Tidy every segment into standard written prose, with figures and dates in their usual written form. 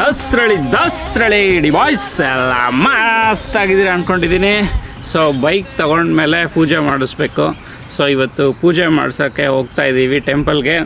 ದಸರಳಿ device ಎಲ್ಲ ಮಸ್ತಾಗಿದ್ದೀರಿ ಅಂದ್ಕೊಂಡಿದ್ದೀನಿ. So bike ತೊಗೊಂಡ್ಮೇಲೆ ಪೂಜೆ ಮಾಡಿಸ್ಬೇಕು. ಸೊ ಇವತ್ತು ಪೂಜೆ ಮಾಡ್ಸೋಕ್ಕೆ ಹೋಗ್ತಾಯಿದ್ದೀವಿ ಟೆಂಪಲ್ಗೆ,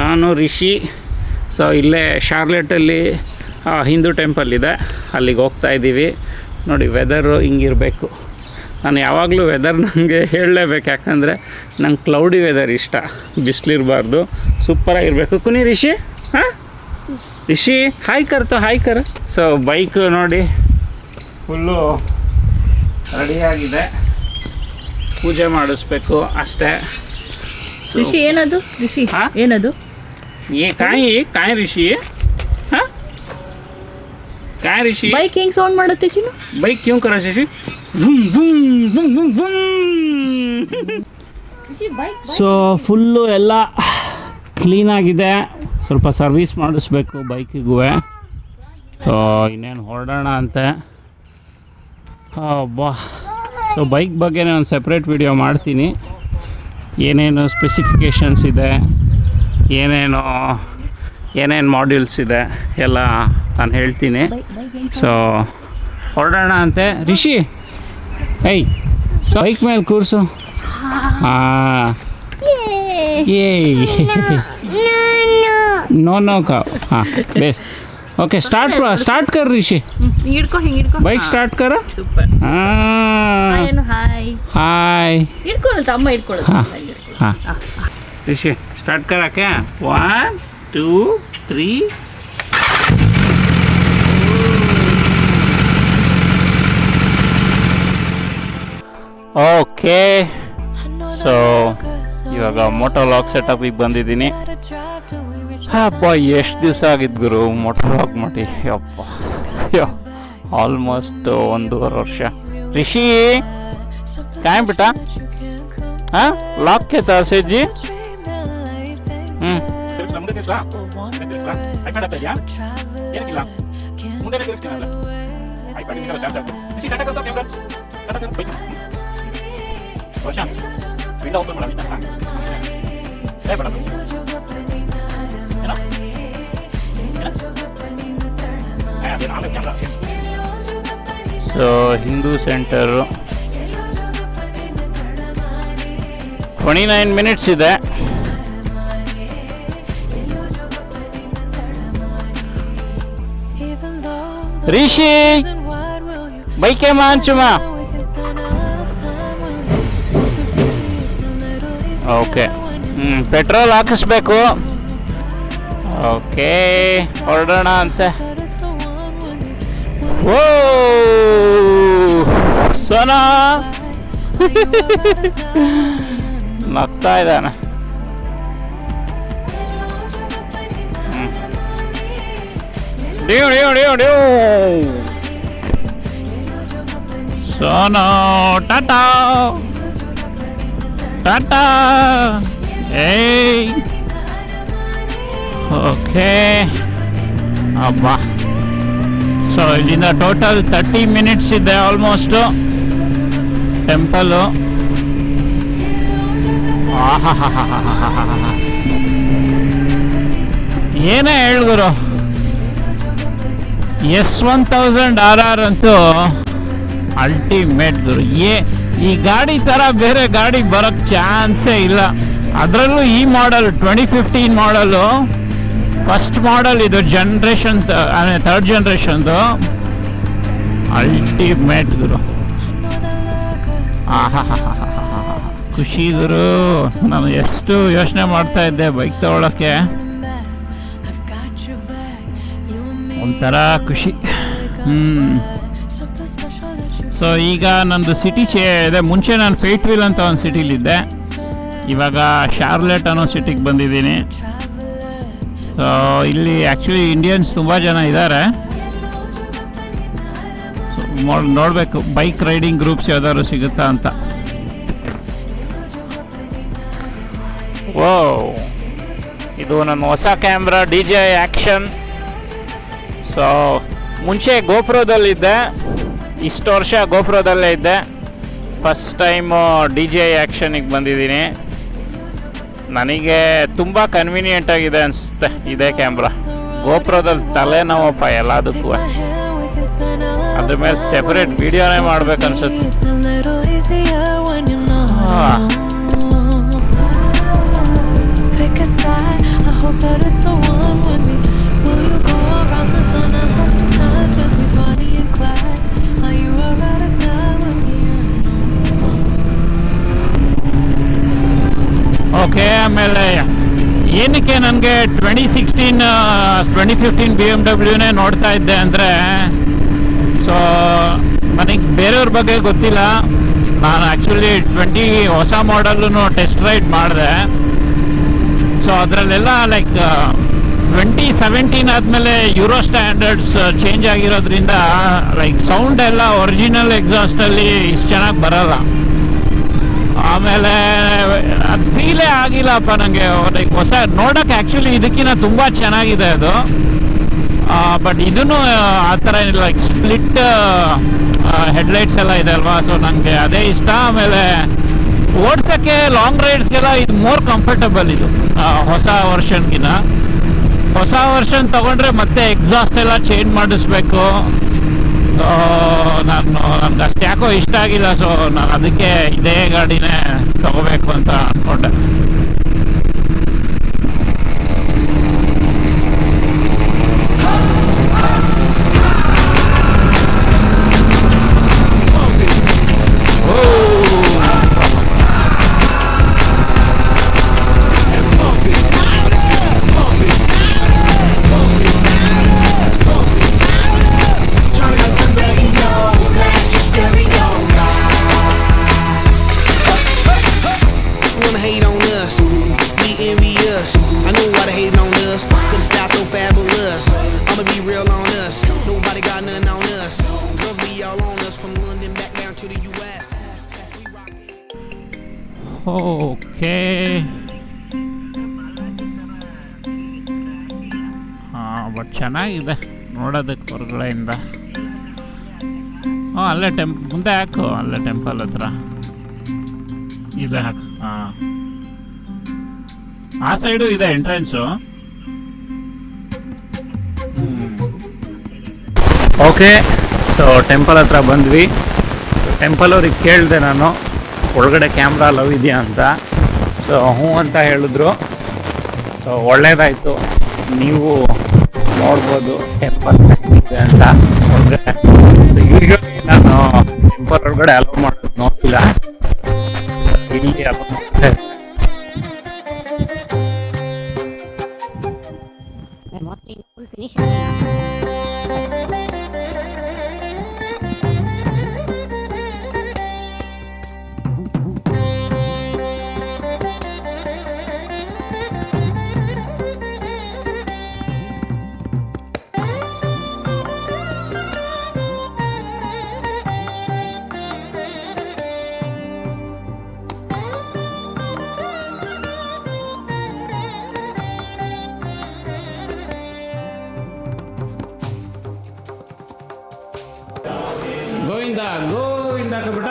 ನಾನು ರಿಷಿ. ಸೊ ಇಲ್ಲೇ ಶಾರ್ಲೆಟಲ್ಲಿ ಹಿಂದೂ ಟೆಂಪಲ್ ಇದೆ, ಅಲ್ಲಿಗೆ ಹೋಗ್ತಾಯಿದ್ದೀವಿ. ನೋಡಿ ವೆದರು ಹಿಂಗಿರಬೇಕು. ನಾನು ಯಾವಾಗಲೂ ವೆದರ್ ನನಗೆ ಹೇಳಲೇಬೇಕು, ಯಾಕಂದರೆ ನಂಗೆ ಕ್ಲೌಡಿ ವೆದರ್ ಇಷ್ಟ, ಬಿಸಿಲಿರಬಾರ್ದು, ಸೂಪರಾಗಿರಬೇಕು. ಕುನಿ ರಿಷಿ, ಹಾಂ ರಿಷಿ ಹಾಯ್ ಕರ್. ಸೊ ಬೈಕ್ ನೋಡಿ ಫುಲ್ಲು ರೆಡಿಯಾಗಿದೆ, ಪೂಜೆ ಮಾಡಿಸ್ಬೇಕು ಅಷ್ಟೇ. ರಿಷಿ ಏನದು? ರಿಷಿ ಹಾಂ ಏನದು? ಕಾಯಿ ರಿಷಿ, ಹಾಂ ಕಾಯಿ ರಿಷಿ. ಬೈಕ್ ಹೆಂಗೆ ಸೌಂಡ್ ಮಾಡುತ್ತೆ ಚಿನ್ನು? ಬೈಕ್ ಕ್ಯೂ ಕರ Rishi, boom boom boom boom boom. So full ಎಲ್ಲ ಕ್ಲೀನಾಗಿದೆ, ಸ್ವಲ್ಪ ಸರ್ವೀಸ್ ಮಾಡಿಸ್ಬೇಕು ಬೈಕಿಗೂ. ಸೊ ಇನ್ನೇನು ಹೊರಡೋಣ ಅಂತೆ. ಬಾ. ಸೊ ಬೈಕ್ ಬಗ್ಗೆನೇ ಒಂದು ಸಪ್ರೇಟ್ ವಿಡಿಯೋ ಮಾಡ್ತೀನಿ, ಏನೇನು ಸ್ಪೆಸಿಫಿಕೇಷನ್ಸ್ ಇದೆ, ಏನೇನು ಮಾಡ್ಯೂಲ್ಸ್ ಇದೆ ಎಲ್ಲ ನಾನು ಹೇಳ್ತೀನಿ. ಸೊ ಹೊರಡೋಣ ಅಂತೆ. ರಿಷಿ ಏಯ್, ಸೊ ಬೈಕ್ ಮೇಲೆ ಕೂರಿಸು. ಹಾಂ ನೋ ಕಾ. ಹಾಂ ಬೇಸ್ ಓಕೆ, ಸ್ಟಾರ್ಟ್ ಕರ್ ರಿಷಿ. ಹಿಡ್ಕೊ ಬೈಕ್ ಸ್ಟಾರ್ಟ್ ಕರ. ಸೂಪರ್. ಹಾಂ ಹಾಯ್ ಹಿಡ್ಕೊಳ್ಳು ತಮ್ಮ, ಹಿಡ್ಕೊಳ್ಳು. ಹಾಂ ರಿಷಿ ಸ್ಟಾರ್ಟ್ ಕರಕ್ಕೆ. 1 2 3. ಓಕೆ, ಸೊ ಇವಾಗ ಮೋಟೋ ಲಾಗ್ ಸೆಟಪಿಗೆ ಬಂದಿದ್ದೀನಿ. ಅಪ್ಪ ಎಷ್ಟು ದಿವಸ ಆಗಿದ್ದು ಗುರು ಮೋಟೋ ಲಾಗ್ ಮಾಡಿ. ಅಪ್ಪ ಆಲ್ಮೋಸ್ಟ್ 1.5 ವರ್ಷ. ರಿಷಿ ಕಾಯ್ ಬಿಟ್ಟ. ಹಾಂ ಲಾಕ್ ಕೆ ತಾಸೇಜಿ. ಸೊ ಹಿಂದೂ ಸೆಂಟರು 29 ಮಿನಿಟ್ಸ್ ಇದೆ. ರಿಷಿ ಬೈಕೆ ಮಾಂಚುಮ. ಓಕೆ, ಪೆಟ್ರೋಲ್ ಹಾಕಿಸ್ಬೇಕು. ಓಕೆ ಹೊರಡೋಣ ಅಂತೆ. ಓ ಸೋನಾ ನಗ್ತಾ ಇದ್ದಾನೆ. ಸೋನೋ ಟಾಟಾ ಟಾಟಾ. ಏಯ್ ಓಕೆ ಅಬ್ಬಾ. ಸೊ ಇಲ್ಲಿಂದ ಟೋಟಲ್ 30 ಮಿನಿಟ್ಸ್ ಇದೆ ಆಲ್ಮೋಸ್ಟು ಟೆಂಪಲು. ಏನೇ ಹೇಳ್ಗುರು, S1000RR ಅಂತೂ ಅಲ್ಟಿಮೇಟ್ ಗುರು. ಈ ಗಾಡಿ ಥರ ಬೇರೆ ಗಾಡಿ ಬರೋಕ್ಕೆ ಚಾನ್ಸೇ ಇಲ್ಲ. ಅದರಲ್ಲೂ ಈ ಮಾಡಲ್ 2015 ಮಾಡಲು, ಫಸ್ಟ್ ಮಾಡಲ್ ಇದು ಜನ್ರೇಷನ್, ಥರ್ಡ್ ಜನ್ರೇಷನ್ದು. ಅಲ್ಟಿಮೇಟ್ ಗುರು. ಖುಷಿ ಗುರು. ನಾನು ಎಷ್ಟು ಯೋಚನೆ ಮಾಡ್ತಾ ಇದ್ದೆ ಬೈಕ್ ತಗೊಳ್ಳೋಕ್ಕೆ, ಒಂಥರ ಖುಷಿ. ಸೊ ಈಗ ನಂದು ಸಿಟಿ ಇದೆ. ಮುಂಚೆ ನಾನು ಫೇಟ್ವಿಲ್ ಅಂತ ಒಂದು ಸಿಟಿಲಿದ್ದೆ, ಇವಾಗ ಶಾರ್ಲೆಟ್ ಅನ್ನೋ ಸಿಟಿಗೆ ಬಂದಿದ್ದೀನಿ. ಸೊ ಇಲ್ಲಿ ಆ್ಯಕ್ಚುಲಿ ಇಂಡಿಯನ್ಸ್ ತುಂಬ ಜನ ಇದ್ದಾರೆ. ಸೊ ನೋಡಬೇಕು ಬೈಕ್ ರೈಡಿಂಗ್ ಗ್ರೂಪ್ಸ್ ಯಾವ್ದಾದ್ರು ಸಿಗುತ್ತಾ ಅಂತ. ಓ ಇದು ನನ್ನ ಹೊಸ ಕ್ಯಾಮ್ರಾ DJI ಆ್ಯಕ್ಷನ್. ಸೊ ಮುಂಚೆ ಗೋಪ್ರೋದಲ್ಲಿದ್ದೆ, ಇಷ್ಟು ವರ್ಷ ಗೋಪ್ರೋದಲ್ಲೇ ಇದ್ದೆ. ಫಸ್ಟ್ ಟೈಮು DJI ಆ್ಯಕ್ಷನಿಗೆ ಬಂದಿದ್ದೀನಿ. ನನಗೆ ತುಂಬ ಕನ್ವೀನಿಯೆಂಟ್ ಆಗಿದೆ ಅನಿಸುತ್ತೆ ಇದೇ ಕ್ಯಾಮ್ರಾ. ಗೋಪುರದಲ್ಲಿ ತಲೆನೋವಪ್ಪ ಎಲ್ಲದಕ್ಕೂ. ಅದ್ರ ಮೇಲೆ ಸೆಪರೇಟ್ ವಿಡಿಯೋನೇ ಮಾಡ್ಬೇಕನ್ಸುತ್ತೆ. ಓಕೆ, ಆಮೇಲೆ ಏನಕ್ಕೆ ನನಗೆ 2015 BMW ನೋಡ್ತಾ ಇದ್ದೆ ಅಂದರೆ, ಸೊ ನನಗೆ ಬೇರೆಯವ್ರ ಬಗ್ಗೆ ಗೊತ್ತಿಲ್ಲ. ನಾನು ಆ್ಯಕ್ಚುಲಿ 20 ಹೊಸ ಮಾಡೆಲ್ಲೂ ಟೆಸ್ಟ್ ರೈಡ್ ಮಾಡಿದೆ. ಸೊ ಅದರಲ್ಲೆಲ್ಲ ಲೈಕ್ 2017 ಆದಮೇಲೆ ಯೂರೋ ಸ್ಟ್ಯಾಂಡರ್ಡ್ಸ್ ಚೇಂಜ್ ಆಗಿರೋದ್ರಿಂದ ಲೈಕ್ ಸೌಂಡ್ ಎಲ್ಲ ಒರಿಜಿನಲ್ ಎಕ್ಸಾಸ್ಟಲ್ಲಿ ಇಷ್ಟು ಚೆನ್ನಾಗಿ ಬರೋಲ್ಲ. ಆಮೇಲೆ ಅದು ಫೀಲೇ ಆಗಿಲ್ಲಪ್ಪ ನನಗೆ. ಲೈಕ್ ಹೊಸ ನೋಡೋಕೆ ಆ್ಯಕ್ಚುಲಿ ಇದಕ್ಕಿಂತ ತುಂಬ ಚೆನ್ನಾಗಿದೆ ಅದು. ಬಟ್ ಇದೂ ಆ ಥರ ಲೈಕ್ ಸ್ಪ್ಲಿಟ್ ಹೆಡ್ಲೈಟ್ಸ್ ಎಲ್ಲ ಇದೆ ಅಲ್ವಾ, ಸೊ ನನಗೆ ಅದೇ ಇಷ್ಟ. ಆಮೇಲೆ ಓಡ್ಸೋಕ್ಕೆ ಲಾಂಗ್ ರೈಡ್ಸ್ಗೆಲ್ಲ ಇದು ಮೋರ್ ಕಂಫರ್ಟಬಲ್ ಇದು ಹೊಸ ವರ್ಷನ್ಗಿಂತ. ಹೊಸ ವರ್ಷನ್ ತೊಗೊಂಡ್ರೆ ಮತ್ತೆ ಎಕ್ಸಾಸ್ಟ್ ಎಲ್ಲ ಚೇಂಜ್ ಮಾಡಿಸ್ಬೇಕು. ನನಗೆ ಅಷ್ಟು ಯಾಕೋ ಇಷ್ಟ ಆಗಿಲ್ಲ. ಸೊ ನಾನು ಅದಕ್ಕೆ ಇದೇ ಗಾಡಿನೇ ತಗೋಬೇಕು ಅಂತ ಅಂದ್ಕೊಂಡೆ. ಓಕೆ, ಬಟ್ ಚೆನ್ನಾಗಿದೆ ನೋಡೋದಕ್ಕೆ ಹೊರಗಡೆಯಿಂದ. ಅಲ್ಲೇ ಮುಂದೆ ಹಾಕು, ಅಲ್ಲೇ ಟೆಂಪಲ್ ಹತ್ರ ಇದೆ ಹಾಕು. ಆ ಸೈಡು ಇದೆ ಎಂಟ್ರೆನ್ಸು. ಓಕೆ, ಸೊ ಟೆಂಪಲ್ ಹತ್ರ ಬಂದ್ವಿ. ಟೆಂಪಲ್ ಅವ್ರಿಗೆ ಕೇಳಿದೆ ನಾನು, ಒಳಗಡೆ ಕ್ಯಾಮ್ರಾ ಲವ್ ಇದೆಯಾ ಅಂತ. ಸೊ ಹ್ಞೂ ಅಂತ ಹೇಳಿದ್ರು. ಸೊ ಒಳ್ಳೇದಾಯಿತು, ನೀವು ನೋಡ್ಬೋದು ಟೆಂಪಲ್ ಇದೆ ಅಂತ ಒಳಗಡೆ. ಯೂಶ್ವಲಿ ನಾನು ಟೆಂಪಲ್ ಒಳಗಡೆ ಅಲೋ ಮಾಡೋದು ನೋಡಿಲ್ಲ, ಇಲ್ಲಿ ಅಲೋ ಮಾಡ್ತಾರೆ. ಗೋವಿಂದ ಗೋವಿಂದ ಕಬಿಟ.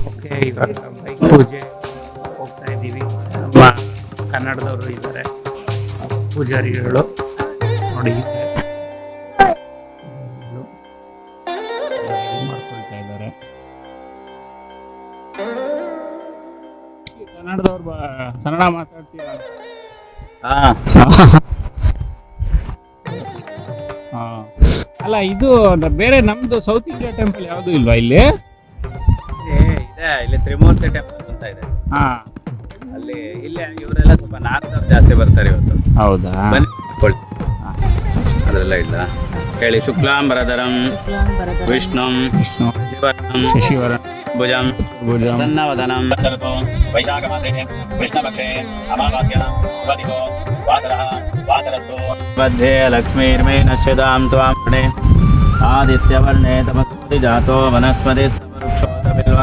ಓಕೆ, ಇವಾಗ ಬೈಕ್ ಪೂಜೆ ಹೋಗ್ತಾ ಇದ್ದೀವಿ. ನಮ್ಮ ಕನ್ನಡದವರು ಇದ್ದಾರೆ ಪೂಜಾರಿಗಳು ನೋಡಿ, ಮಾಡ್ಕೊಳ್ತಾ ಇದ್ದಾರೆ. ಕನ್ನಡದವ್ರು ಕನ್ನಡ ಮಾತಾಡ್ತೀರಾ? ಅಲ್ಲ, ಇದು ಬೇರೆ ನಮ್ದು ಸೌತ್ ಇಂಡಿಯಾ ಟೆಂಪಲ್ ಯಾವುದು ಇಲ್ವಾ ಇಲ್ಲಿ? ಇದೆ, ಇಲ್ಲಿ ತ್ರಿಮೂರ್ತಿ ಟೆಂಪಲ್ ಅಂತ ಇದೆ. ಹಾ, ಅಲ್ಲಿ ಇಲ್ಲಿ ಇವರೆಲ್ಲ ಸ್ವಲ್ಪ ನಾರ್ತ್ ಜಾಸ್ತಿ ಬರ್ತಾರೆ ಇವತ್ತು. ಹೌದಾ? ಬನ್ನಿ ಅದೆಲ್ಲ ಇಲ್ಲ ಹೇಳಿ. ಶುಕ್ಲಾಂಬರಧರಂ ವಿಷ್ಣುಂ ಶಶಿವರಂ ಭುಜಂ ಸನ್ನವದನಂ ವೈಶಾಖ ಮಾಸೆ ಕೃಷ್ಣಪಕ್ಷೆ ಅಮಾವಾಸ್ಯಾಂ ಉಪದಿಗೋ ವಾಸರಃ ವಾಸರಸ್ತು ಮಧ್ಯೆ ಲಕ್ಷ್ಮೀರ್ಮೇ ನಶ್ಯತಾಂ ತ್ವಾಂ ಆದಿತ್ಯವರ್ಣೇ ತಪಸ್ವಿ ಜಾತೋ ವನಸ್ಪತಿ ವೃಕ್ಷೋತ ಬಿಲ್ವ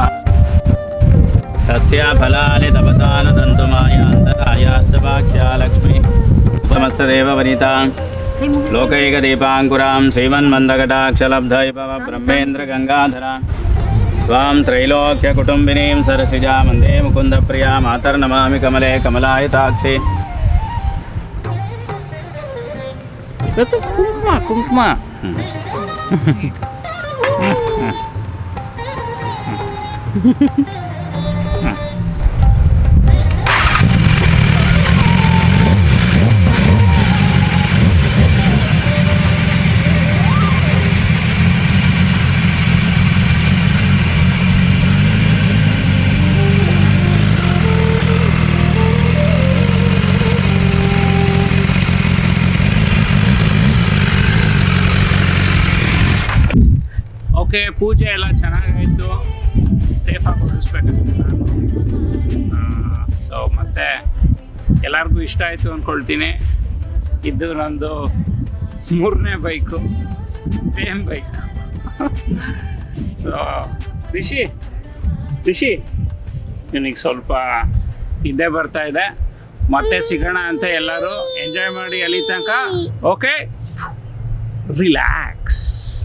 ತಸ್ಯ ಫಲಾನಿ ತಪಸಾನ ದಂತುಮಾಯಾಂತರಾಯಾಶ್ಚ ವಾಕ್ಯಾ ಲಕ್ಷ್ಮೀ ಸಮಸ್ತದೇವ ವನಿತಾ ಲೋಕೈಕದೀಪಾಂಕುರಾಂ ಶ್ರೀಮನ್ಮಂದಕಟಾಕ್ಷಲಬ್ಧ ಇವ ಬ್ರಹ್ಮೇಂದ್ರ ಗಂಗಾಧರ ತ್ವಾಂ ತ್ರೈಲೋಕ್ಯಕುಟುಂಬಿನೀಂ ಸರಸಿಜಾ ವಂದೇ ಮುಕುಂದಪ್ರಿಯಾ ಮಾತರ್ನಮಾಮಿ ಕಮಲೆ ಕಮಲಾಯತಾಕ್ಷಿ ಅದು ಕುಂಕುಮ ಓಕೆ, ಪೂಜೆ ಎಲ್ಲ ಚೆನ್ನಾಗಾಯಿತು. ಸೇಫಾಗಿ ಹೊರಡಿಸ್ಬೇಕಾಗುತ್ತೆ ನಾನು. ಸೊ ಮತ್ತೆ ಎಲ್ಲರಿಗೂ ಇಷ್ಟ ಆಯಿತು ಅಂದ್ಕೊಳ್ತೀನಿ. ಇದು ನಂದು 3ನೇ bike, same bike. So Rishi ನಿನಗೆ ಸ್ವಲ್ಪ ನಿದ್ದೆ ಬರ್ತಾ ಇದೆ. ಮತ್ತೆ ಸಿಗೋಣ ಅಂತ ಎಲ್ಲರೂ ಎಂಜಾಯ್ ಮಾಡಿ ಅಲ್ಲಿ ತನಕ. Okay, relax.